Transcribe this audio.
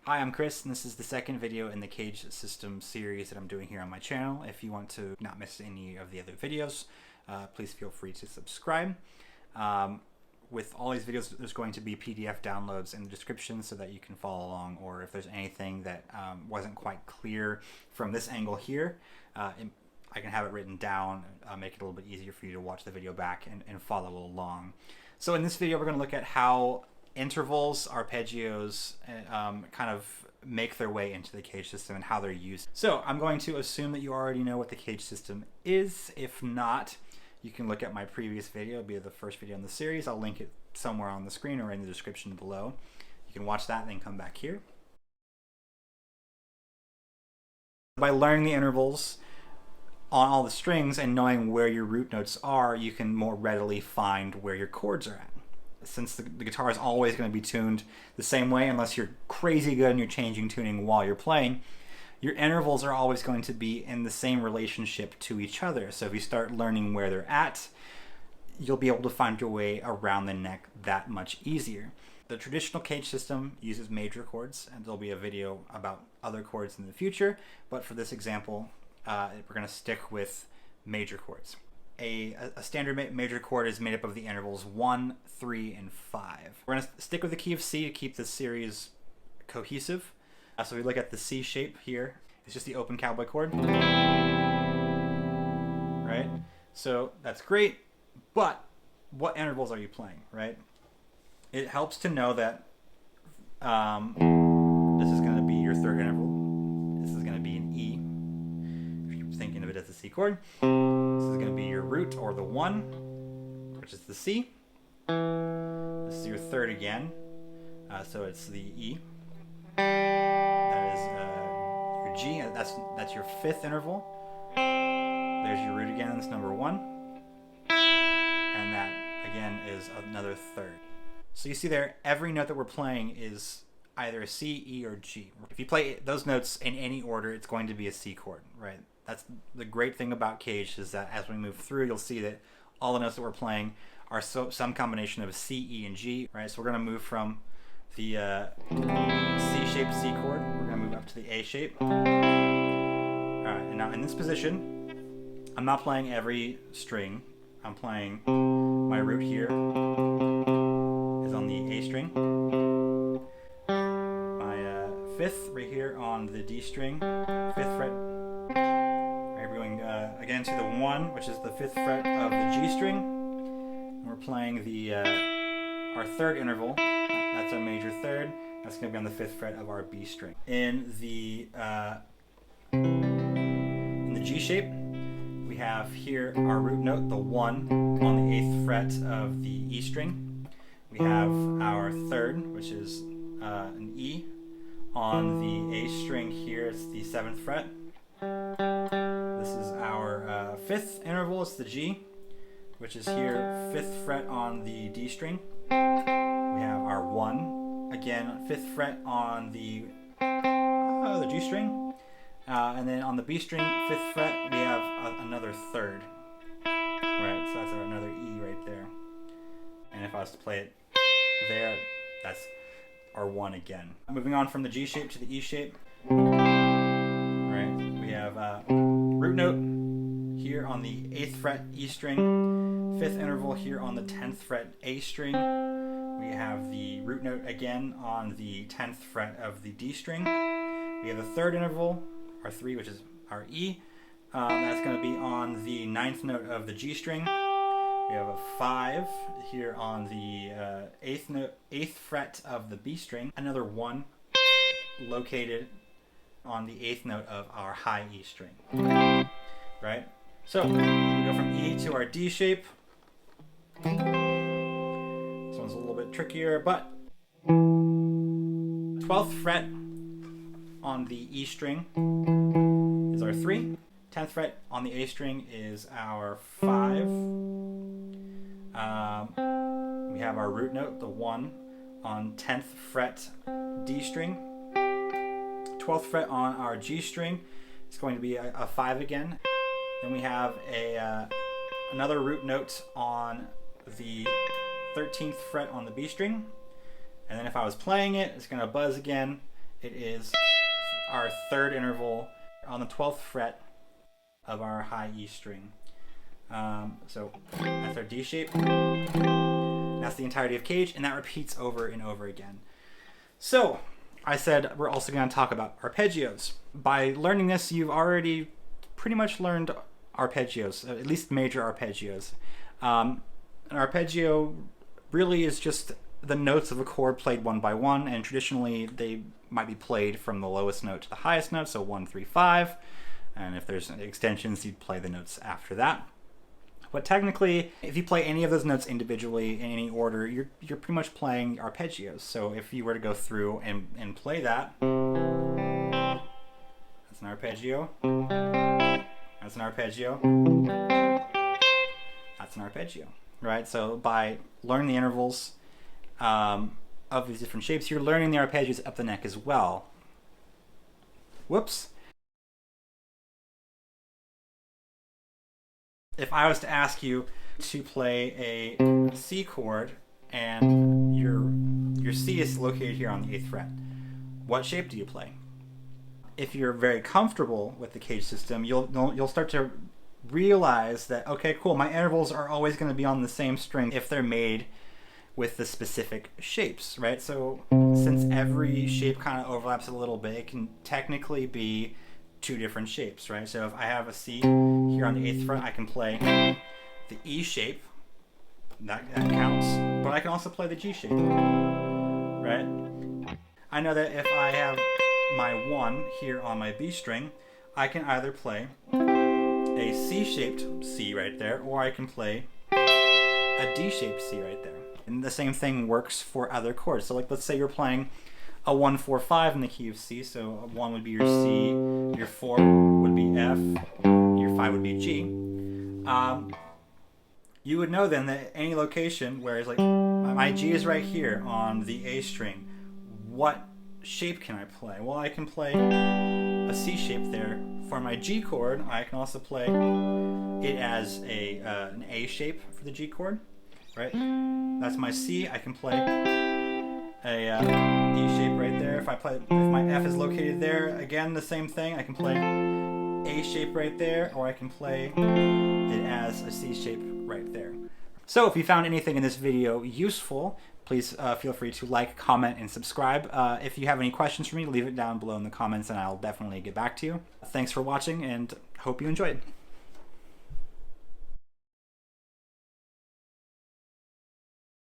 Hi, I'm Chris, and this is the second video in the CAGED system series that I'm doing here on my channel. If you want to not miss any of the other videos, please feel free to subscribe. With all these videos, there's going to be PDF downloads in the description so that you can follow along, or if there's anything that wasn't quite clear from this angle here, I can have it written down, make it a little bit easier for you to watch the video back and follow along. So in this video, we're going to look at how intervals, arpeggios, kind of make their way into the CAGED system and how they're used. So I'm going to assume that you already know what the CAGED system is. If not, you can look at my previous video. It'll be the first video in the series. I'll link it somewhere on the screen or in the description below. You can watch that and then come back here. By learning the intervals on all the strings and knowing where your root notes are, you can more readily find where your chords are at. Since the guitar is always going to be tuned the same way, unless you're crazy good and you're changing tuning while you're playing, your intervals are always going to be in the same relationship to each other. So if you start learning where they're at, you'll be able to find your way around the neck that much easier. The traditional CAGED system uses major chords, and there'll be a video about other chords in the future, but for this example, we're going to stick with major chords. A standard major chord is made up of the intervals 1, 3, and 5. We're going to stick with the key of C to keep this series cohesive. So we look at the C shape here. It's just the open cowboy chord. Right? So that's great, but what intervals are you playing, right? It helps to know that this is going to be your third interval. This is going to be an E. If you're thinking of it as a C chord. This is going to be your root, or the 1, which is the C. This is your third again, so it's the E. That is your G. That's your fifth interval. There's your root again. That's number 1, and that again is another third. So you see there, every note that we're playing is either a C, E, or G. If you play those notes in any order, it's going to be a C chord, right? That's the great thing about CAGED, is that as we move through, you'll see that all the notes that we're playing are some combination of C, E, and G, right? So we're going to move from the C-shaped C chord, we're going to move up to the A shape. All right, and now in this position, I'm not playing every string. I'm playing my root here is on the A string. My fifth right here on the D string, 5th fret. We're going again to the 1, which is the 5th fret of the G string. And we're playing the our third interval. That's our major third. That's going to be on the 5th fret of our B string. In the G shape, we have here our root note, the 1, on the 8th fret of the E string. We have our third, which is an E, on the A string here. It's the 7th fret. This is our 5th interval. It's the G, which is here, 5th fret on the D string. We have our 1, again, 5th fret on the G string. And then on the B string, 5th fret, we have another third. Right, so that's another E right there. And if I was to play it there, that's our 1 again. Moving on from the G shape to the E shape. Right, we have root note here on the 8th fret E string, 5th interval here on the 10th fret A string. We have the root note again on the 10th fret of the D string. We have the third interval, our 3, which is our E. That's going to be on the 9th note of the G string. We have a 5 here on the 8th fret of the B string. Another 1 located on the 8th note of our high E string. Right? So we go from E to our D shape. This one's a little bit trickier, but 12th fret on the E string is our 3. 10th fret on the A string is our 5. We have our root note, the 1, on 10th fret D string. 12th fret on our G string. It's going to be a 5 again. Then we have another root note on the 13th fret on the B string. And then if I was playing it, it's going to buzz again it is our third interval on the 12th fret of our high E string. So that's our D shape. That's the entirety of CAGED, and that repeats over and over again. So I said we're also going to talk about arpeggios. By learning this, you've already pretty much learned arpeggios, at least major arpeggios. An arpeggio really is just the notes of a chord played one by one, and traditionally they might be played from the lowest note to the highest note, so 1, 3, 5. And if there's extensions, you'd play the notes after that. But technically, if you play any of those notes individually in any order, you're pretty much playing arpeggios. So if you were to go through and play that, that's an arpeggio, that's an arpeggio, that's an arpeggio, right? So by learning the intervals of these different shapes, you're learning the arpeggios up the neck as well. Whoops. If I was to ask you to play a C chord and your C is located here on the 8th fret, what shape do you play? If you're very comfortable with the CAGED system, you'll start to realize that, okay, cool, my intervals are always going to be on the same string if they're made with the specific shapes, right? So since every shape kind of overlaps a little bit, it can technically be two different shapes, right? So if I have a C here on the 8th fret, I can play the E shape, that counts, but I can also play the G shape, right? I know that if I have my 1 here on my B string, I can either play a C-shaped C right there, or I can play a D-shaped C right there. And the same thing works for other chords. So like, let's say you're playing a 1, 4, 5 in the key of C, so a 1 would be your C, your 4 would be F, your 5 would be G. You would know then that any location where it's like, my G is right here on the A string, what shape can I play? Well, I can play a C shape there. For my G chord, I can also play it as an A shape for the G chord, right? That's my C. I can play a E shape right there. If my F is located there, again the same thing. I can play A shape right there, or I can play it as a C shape right there. So if you found anything in this video useful, please feel free to like, comment, and subscribe. If you have any questions for me, leave it down below in the comments and I'll definitely get back to you. Thanks for watching and hope you enjoyed.